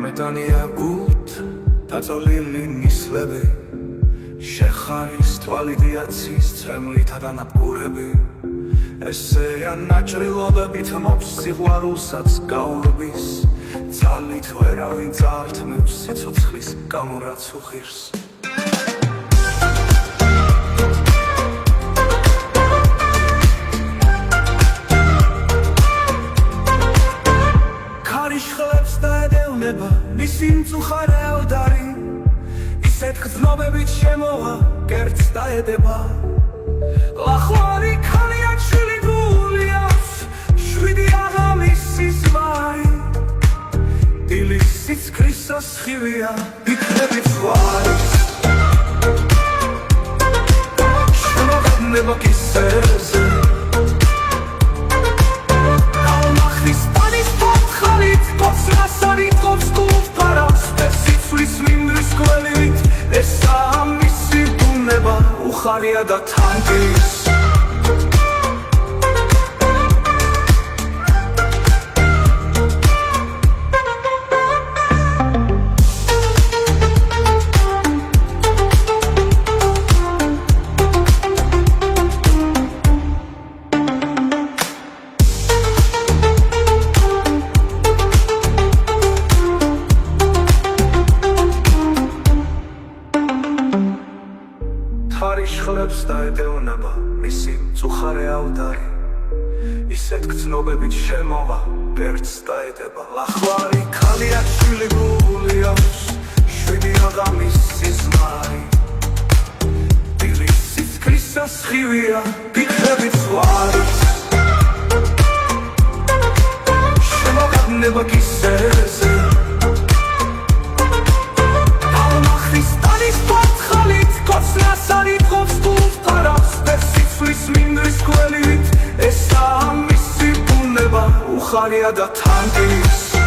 მეტანია გულთ დაწოლილი ნისლები შეხარის თვალიდიაცის წემლითა დანადგურები ესეა ნაჭრილობებით მოps სიყვარულსაც გაურბის ძალით ვერავინ წართმევს სიცოცხლის გამორაც უხირს მისი მწუხარე ავდარი ისეთ გრძნობებით შემოვა კერძს დაედება ლახვარი ქალია შვილი გული აქვს შვიდი აღამისის ვარი დილის სიცქრისას ხივია იქნებით ზღვარის შემოგედება კისერზე ალმახის პანის პოთხალით კოცნას არიტყობს ხარია და თანკის ხლებს დაედევნება მისი მწუხარე ავდარი ისეთ გრძნობებით შემოვა ბერდს დაედება ლახვარი ქალია შვილი გული აქვს შვიდი აღამისის ვარი დილის სიცქრისას ხივია იქნებით ზღვარის შემოგედება კისერზე ალმახის პანის პოთხალით კოცნას არიტყობს ხარია და თანკის